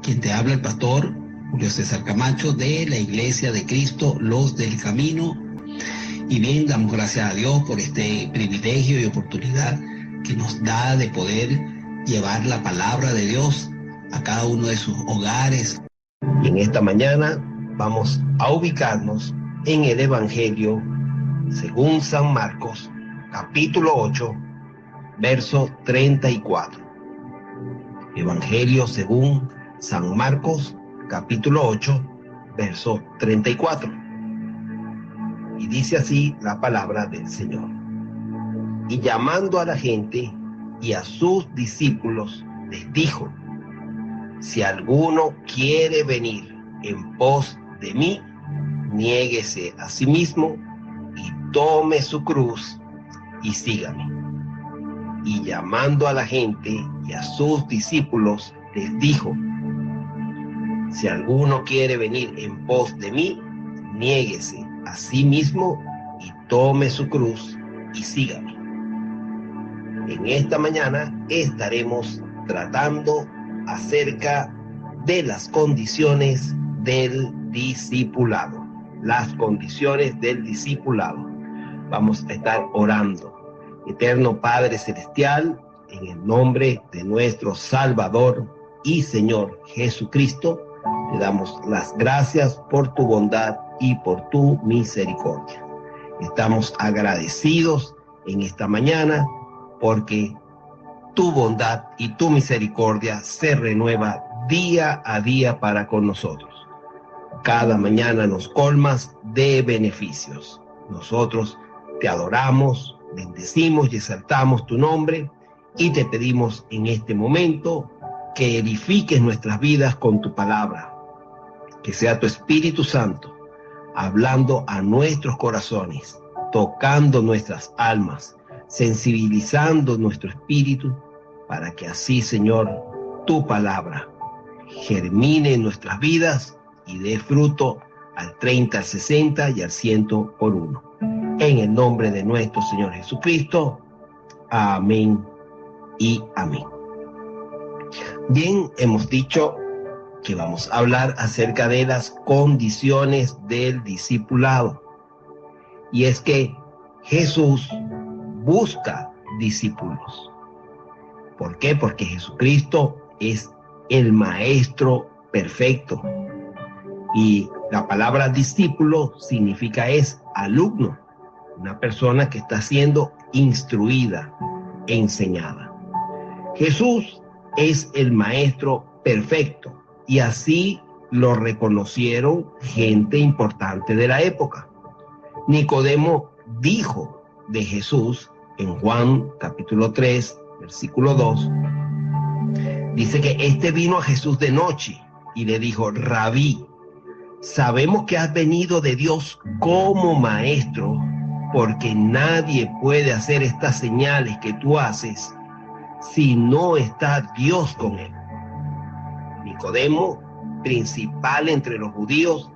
Quien te habla, el pastor Julio César Camacho, de la Iglesia de Cristo, Los del Camino. Y bien, damos gracias a Dios por este privilegio y oportunidad que nos da de poder llevar la palabra de Dios a cada uno de sus hogares. Y en esta mañana vamos a ubicarnos en el Evangelio según San Marcos, capítulo 8, verso 34. Evangelio según San Marcos, capítulo 8, verso 34. Y dice así la palabra del Señor. Y llamando a la gente y a sus discípulos, les dijo: si alguno quiere venir en pos de mí, niéguese a sí mismo y tome su cruz y sígame. Y llamando a la gente y a sus discípulos, les dijo: si alguno quiere venir en pos de mí, niéguese a sí mismo y tome su cruz y sígame. En esta mañana estaremos tratando acerca de las condiciones del discipulado. Las condiciones del discipulado. Vamos a estar orando. Eterno Padre Celestial, en el nombre de nuestro Salvador y Señor Jesucristo, te damos las gracias por tu bondad y por tu misericordia. Estamos agradecidos en esta mañana porque tu bondad y tu misericordia se renueva día a día para con nosotros. Cada mañana nos colmas de beneficios. Nosotros te adoramos, bendecimos y exaltamos tu nombre y te pedimos en este momento que edifiques nuestras vidas con tu palabra. Que sea tu Espíritu Santo hablando a nuestros corazones, tocando nuestras almas, sensibilizando nuestro espíritu, para que así, Señor, tu palabra germine en nuestras vidas y dé fruto al 30, al 60 y al 100 por uno. En el nombre de nuestro Señor Jesucristo. Amén y amén. Bien, hemos dicho que vamos a hablar acerca de las condiciones del discipulado. Y es que Jesús busca discípulos. ¿Por qué? Porque Jesucristo es el maestro perfecto. Y la palabra discípulo significa es alumno, una persona que está siendo instruida, enseñada. Jesús es el maestro perfecto y así lo reconocieron gente importante de la época. Nicodemo dijo de Jesús en Juan capítulo 3, versículo 2, dice que este vino a Jesús de noche y le dijo: Rabí, sabemos que has venido de Dios como maestro, porque nadie puede hacer estas señales que tú haces si no está Dios con él. Nicodemo, principal entre los judíos,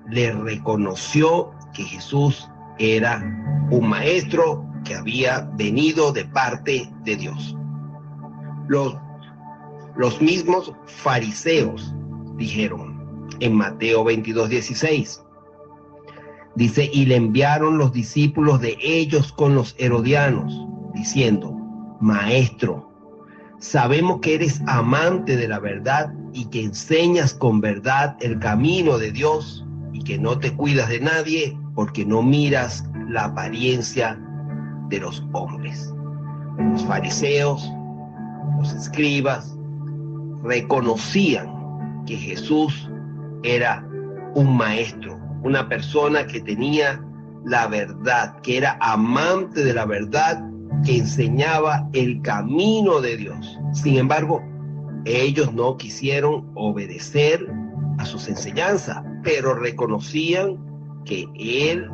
le reconoció que Jesús era un maestro que había venido de parte de Dios. Los mismos fariseos dijeron en Mateo 22:16, dice: y le enviaron los discípulos de ellos con los herodianos, diciendo: Maestro, sabemos que eres amante de la verdad y que enseñas con verdad el camino de Dios y que no te cuidas de nadie porque no miras la apariencia de los hombres. Los fariseos, los escribas, reconocían que Jesús era un maestro, una persona que tenía la verdad, que era amante de la verdad, que enseñaba el camino de Dios. Sin embargo, ellos no quisieron obedecer a sus enseñanzas, pero reconocían que Él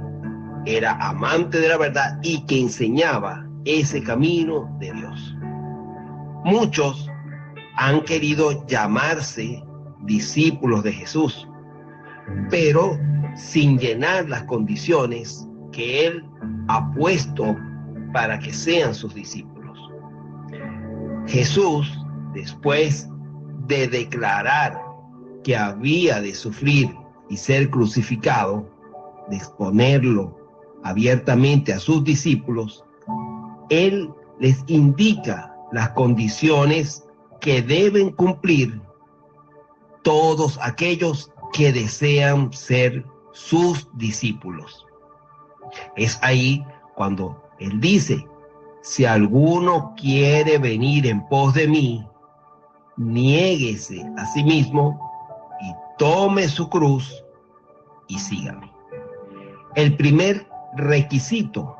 era amante de la verdad y que enseñaba ese camino de Dios. Muchos han querido llamarse discípulos de Jesús, pero sin llenar las condiciones que Él ha puesto para que sean sus discípulos. Jesús, después de declarar que había de sufrir y ser crucificado, de exponerlo abiertamente a sus discípulos, Él les indica las condiciones que deben cumplir todos aquellos que desean ser sus discípulos. Es ahí cuando Él dice: si alguno quiere venir en pos de mí, niéguese a sí mismo y tome su cruz y sígame. El primer requisito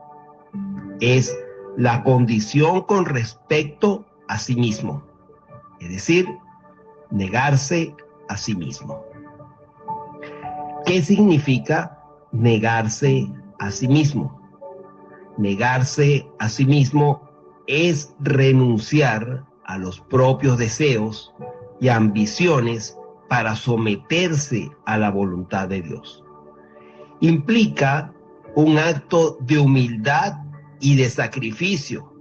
es la condición con respecto a sí mismo, es decir, negarse a sí mismo. ¿Qué significa negarse a sí mismo? Negarse a sí mismo es renunciar a los propios deseos y ambiciones para someterse a la voluntad de Dios. Implica un acto de humildad y de sacrificio,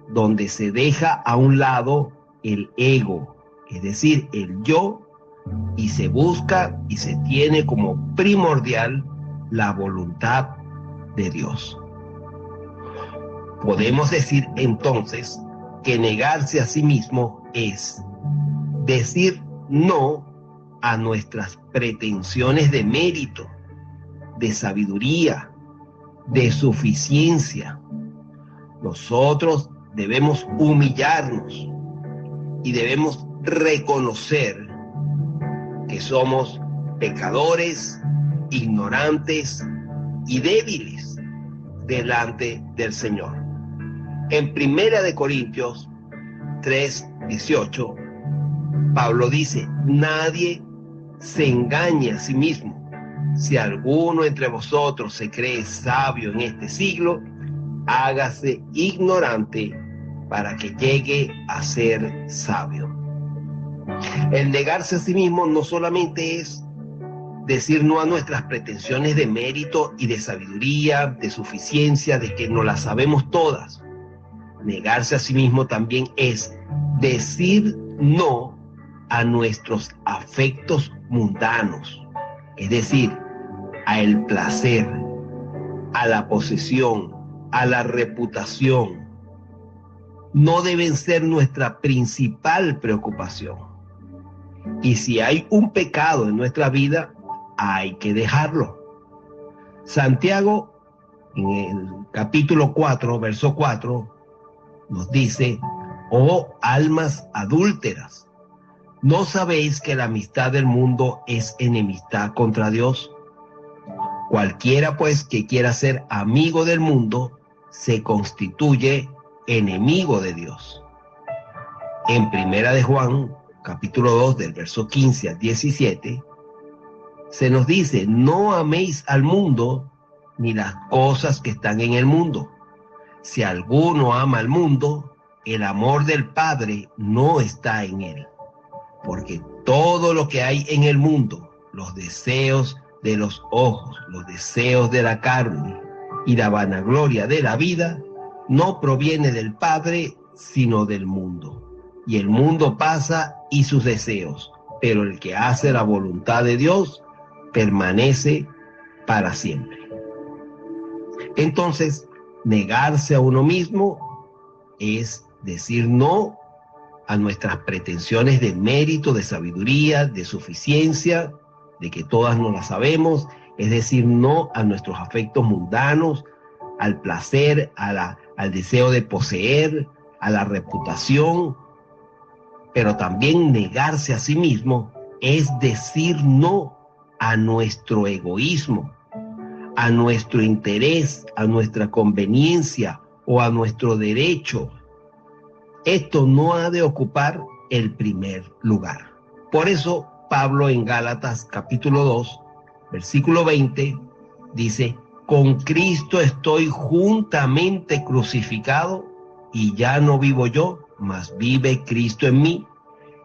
donde se deja a un lado el ego, es decir, el yo, y se busca y se tiene como primordial la voluntad de Dios. Podemos decir entonces que negarse a sí mismo es decir no a nuestras pretensiones de mérito, de sabiduría, de suficiencia. Nosotros debemos humillarnos y debemos reconocer que somos pecadores, ignorantes y débiles delante del Señor. En 1 Corintios 3:18, Pablo dice: nadie se engaña a sí mismo. Si alguno entre vosotros se cree sabio en este siglo, hágase ignorante para que llegue a ser sabio. El negarse a sí mismo no solamente es decir no a nuestras pretensiones de mérito y de sabiduría, de suficiencia, de que no las sabemos todas. Negarse a sí mismo también es decir no a nuestros afectos mundanos, es decir, a el placer, a la posesión, a la reputación. No deben ser nuestra principal preocupación. Y si hay un pecado en nuestra vida, hay que dejarlo. Santiago, en el capítulo 4, verso 4, nos dice: oh almas adúlteras, ¿no sabéis que la amistad del mundo es enemistad contra Dios? Cualquiera pues que quiera ser amigo del mundo se constituye enemigo de Dios. En 1 Juan, capítulo 2, del verso 15 al 17, se nos dice: no améis al mundo ni las cosas que están en el mundo. Si alguno ama al mundo, el amor del Padre no está en él. Porque todo lo que hay en el mundo, los deseos de los ojos, los deseos de la carne y la vanagloria de la vida, no proviene del Padre, sino del mundo. Y el mundo pasa y sus deseos, pero el que hace la voluntad de Dios permanece para siempre. Entonces, negarse a uno mismo es decir no a nuestras pretensiones de mérito, de sabiduría, de suficiencia, de que todas no las sabemos, es decir no a nuestros afectos mundanos, al placer, al deseo de poseer, a la reputación. Pero también negarse a sí mismo es decir no a nuestro egoísmo, a nuestro interés, a nuestra conveniencia o a nuestro derecho. Esto no ha de ocupar el primer lugar. Por eso Pablo en Gálatas capítulo 2, versículo 20, dice: con Cristo estoy juntamente crucificado, y ya no vivo yo, mas vive Cristo en mí.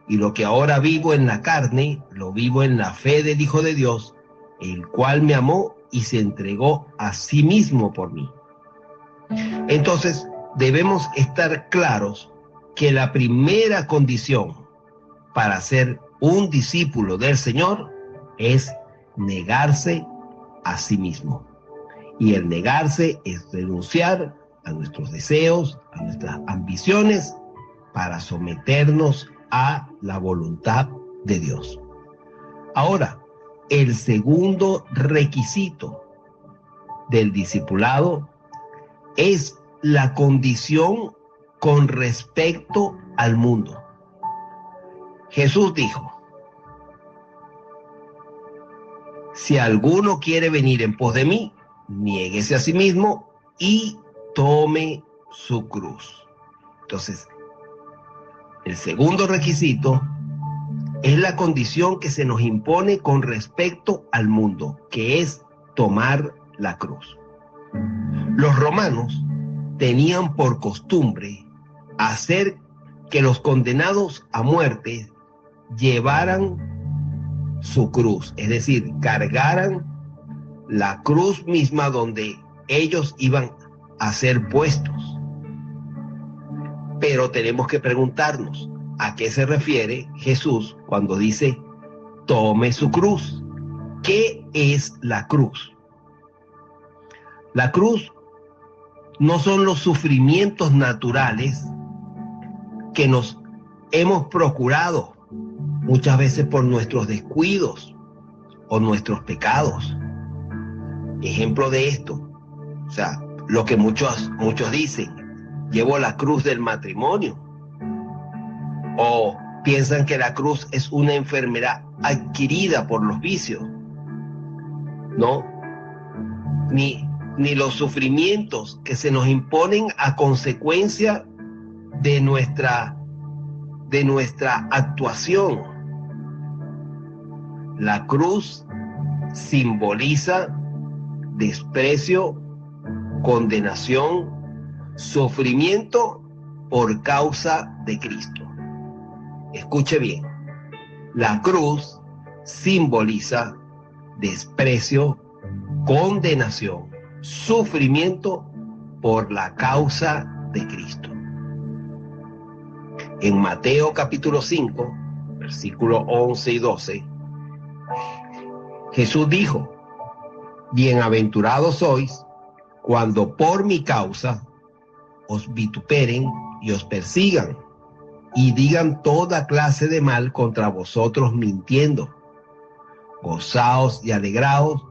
Y lo que ahora vivo en la carne, lo vivo en la fe del Hijo de Dios, el cual me amó y se entregó a sí mismo por mí. Entonces, debemos estar claros que la primera condición para ser un discípulo del Señor es negarse a sí mismo. Y el negarse es renunciar a nuestros deseos, a nuestras ambiciones, para someternos a la voluntad de Dios. Ahora, el segundo requisito del discipulado es la condición con respecto al mundo. Jesús dijo: si alguno quiere venir en pos de mí, niéguese a sí mismo y tome su cruz. Entonces, el segundo requisito es la condición que se nos impone con respecto al mundo, que es tomar la cruz. Los romanos tenían por costumbre hacer que los condenados a muerte llevaran su cruz, es decir, cargaran la cruz misma donde ellos iban a ser puestos. Pero tenemos que preguntarnos, ¿a qué se refiere Jesús cuando dice tome su cruz? ¿Qué es la cruz? La cruz no son los sufrimientos naturales que nos hemos procurado muchas veces por nuestros descuidos o nuestros pecados. Ejemplo de esto, o sea, lo que muchos dicen, llevo la cruz del matrimonio, o piensan que la cruz es una enfermedad adquirida por los vicios. No, ni los sufrimientos que se nos imponen a consecuencia de nuestra actuación. La cruz simboliza desprecio, condenación, sufrimiento por causa de Cristo. Escuche bien, la cruz simboliza desprecio, condenación, sufrimiento por la causa de Cristo. En Mateo capítulo 5, versículos 11 y 12, Jesús dijo: bienaventurados sois cuando por mi causa os vituperen y os persigan y digan toda clase de mal contra vosotros mintiendo. Gozaos y alegraos,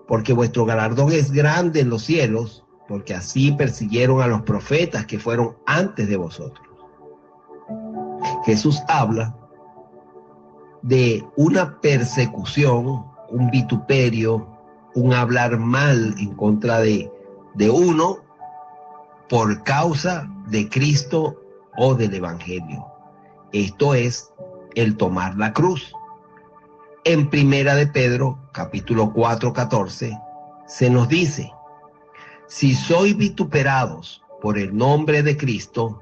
porque vuestro galardón es grande en los cielos, porque así persiguieron a los profetas que fueron antes de vosotros. Jesús habla de una persecución, un vituperio, un hablar mal en contra de uno por causa de Cristo o del Evangelio. Esto es el tomar la cruz. En Primera de Pedro, capítulo 4, 14, se nos dice: si sois vituperados por el nombre de Cristo,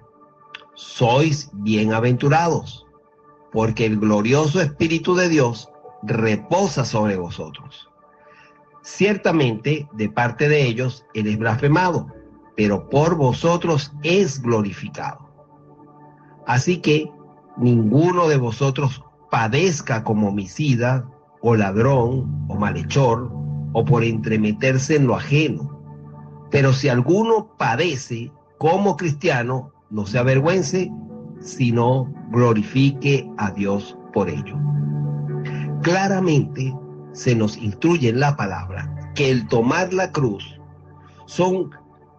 sois bienaventurados, porque el glorioso Espíritu de Dios reposa sobre vosotros. Ciertamente, de parte de ellos, Él es blasfemado, pero por vosotros es glorificado. Así que ninguno de vosotros padezca como homicida, o ladrón, o malhechor, o por entremeterse en lo ajeno. Pero si alguno padece como cristiano, no se avergüence, sino glorifique a Dios por ello. Claramente se nos instruye en la palabra que el tomar la cruz son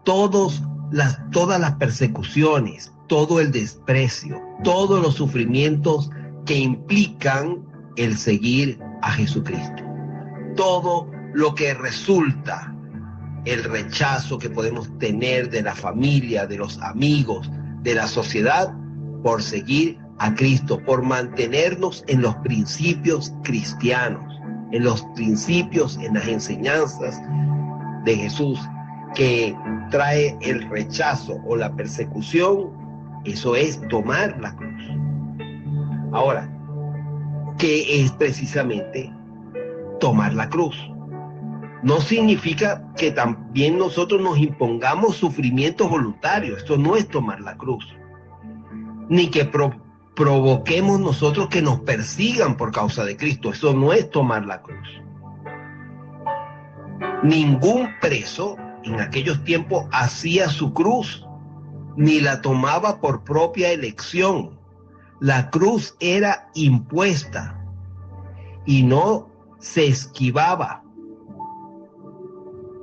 todas las persecuciones, todo el desprecio, todos los sufrimientos que implican el seguir a Jesucristo. Todo lo que resulta el rechazo que podemos tener de la familia, de los amigos, de la sociedad, por seguir a Cristo, por mantenernos en los principios cristianos, en los principios, en las enseñanzas de Jesús, que trae el rechazo o la persecución. Eso es tomar la cruz. Ahora, ¿qué es precisamente tomar la cruz? No significa que también nosotros nos impongamos sufrimientos voluntarios. Esto no es tomar la cruz. Ni que provoquemos nosotros que nos persigan por causa de Cristo. Eso no es tomar la cruz. Ningún preso en aquellos tiempos hacía su cruz, ni la tomaba por propia elección. La cruz era impuesta y no se esquivaba.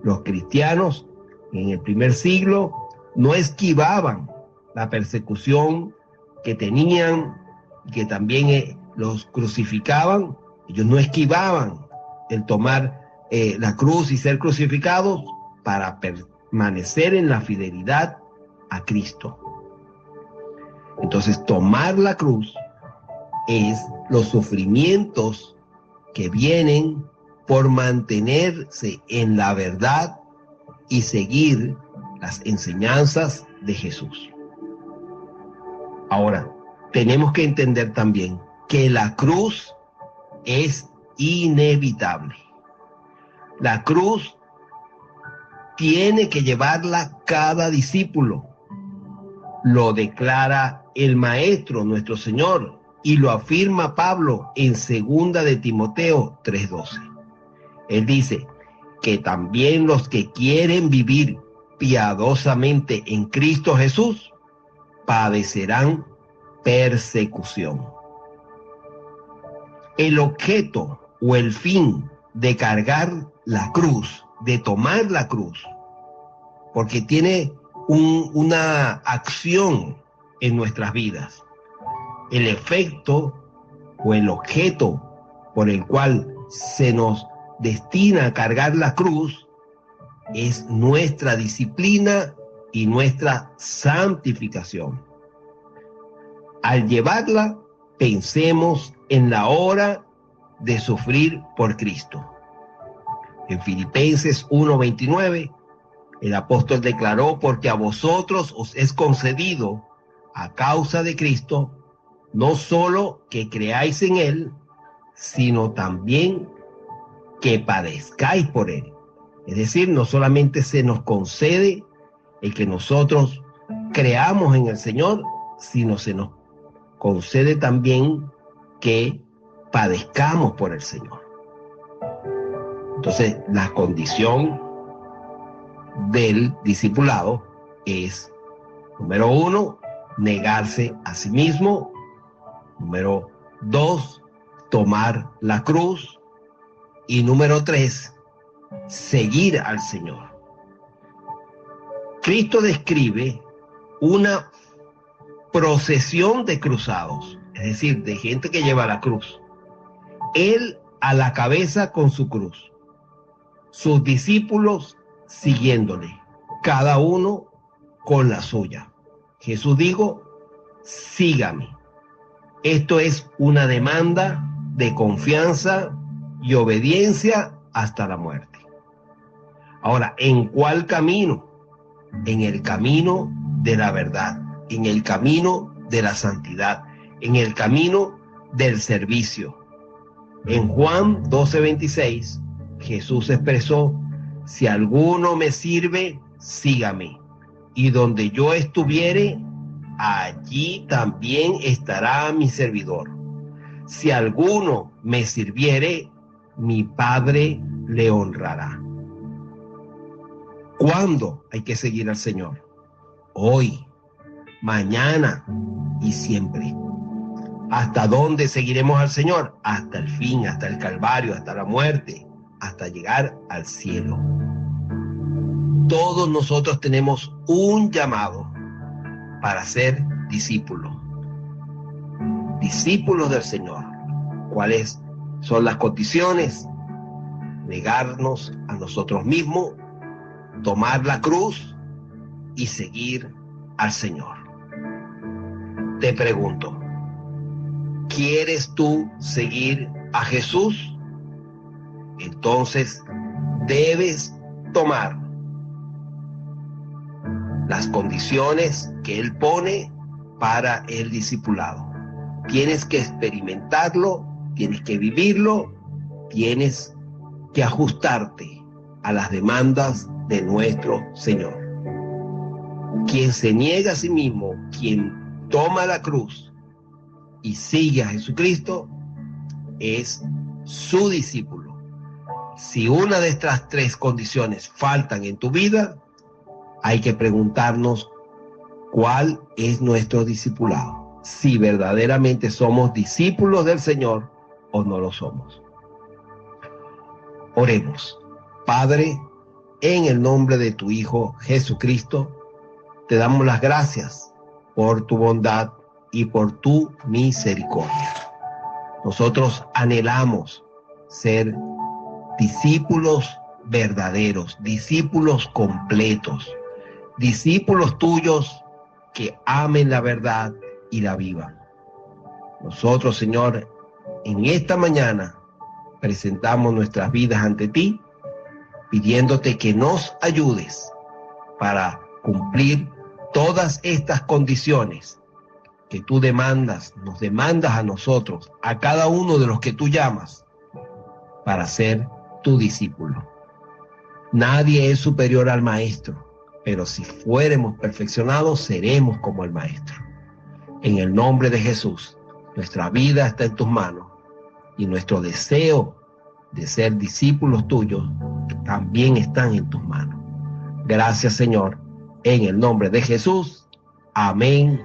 Los cristianos en el primer siglo no esquivaban la persecución que tenían y que también los crucificaban. Ellos no esquivaban el tomar la cruz y ser crucificados para permanecer en la fidelidad a Cristo. Entonces, tomar la cruz es los sufrimientos que vienen por mantenerse en la verdad y seguir las enseñanzas de Jesús. Ahora, tenemos que entender también que la cruz es inevitable. La cruz tiene que llevarla cada discípulo. Lo declara el Maestro, nuestro Señor, y lo afirma Pablo en 2 de Timoteo 3:12. Él dice que también los que quieren vivir piadosamente en Cristo Jesús padecerán persecución. El objeto o el fin de cargar la cruz, de tomar la cruz, porque tiene una acción en nuestras vidas. El efecto o el objeto por el cual se nos destina a cargar la cruz es nuestra disciplina y nuestra santificación. Al llevarla, pensemos en la hora de sufrir por Cristo. En Filipenses 1:29, el apóstol declaró: porque a vosotros os es concedido, a causa de Cristo, no solo que creáis en Él, sino también que padezcáis por Él. Es decir, no solamente se nos concede el que nosotros creamos en el Señor, sino se nos concede también que padezcamos por el Señor. Entonces, la condición del discipulado es, número 1, negarse a sí mismo. Número 2, tomar la cruz. Y número 3, seguir al Señor. Cristo describe una procesión de cruzados, es decir, de gente que lleva la cruz. Él a la cabeza con su cruz, sus discípulos siguiéndole, cada uno con la suya. Jesús dijo: sígame. Esto es una demanda de confianza y obediencia hasta la muerte. Ahora, ¿en cuál camino? En el camino de la verdad, en el camino de la santidad, en el camino del servicio. En Juan 12:26, Jesús expresó: si alguno me sirve, sígame, y donde yo estuviere, allí también estará mi servidor. Si alguno me sirviere, mi Padre le honrará. ¿Cuándo hay que seguir al Señor? Hoy, mañana y siempre. ¿Hasta dónde seguiremos al Señor? Hasta el fin, hasta el Calvario, hasta la muerte, hasta llegar al cielo. Todos nosotros tenemos un llamado para ser discípulos. Discípulos del Señor. ¿Cuáles son las condiciones? Negarnos a nosotros mismos, tomar la cruz y seguir al Señor. Te pregunto, ¿quieres tú seguir a Jesús? Entonces debes tomar las condiciones que Él pone para el discipulado. Tienes que experimentarlo, tienes que vivirlo, tienes que ajustarte a las demandas de nuestro Señor. Quien se niega a sí mismo, quien toma la cruz y sigue a Jesucristo, es su discípulo. Si una de estas tres condiciones faltan en tu vida, hay que preguntarnos cuál es nuestro discipulado. Si verdaderamente somos discípulos del Señor o no lo somos. Oremos. Padre, en el nombre de tu Hijo Jesucristo, te damos las gracias por tu bondad y por tu misericordia. Nosotros anhelamos ser discípulos verdaderos, discípulos completos, discípulos tuyos que amen la verdad y la vivan. Nosotros, Señor, en esta mañana presentamos nuestras vidas ante ti, pidiéndote que nos ayudes para cumplir todas estas condiciones que tú nos demandas a nosotros, a cada uno de los que tú llamas, para ser tu discípulo. Nadie es superior al maestro, pero si fuéramos perfeccionados, seremos como el maestro. En el nombre de Jesús, nuestra vida está en tus manos y nuestro deseo de ser discípulos tuyos también están en tus manos. Gracias, Señor, en el nombre de Jesús. Amén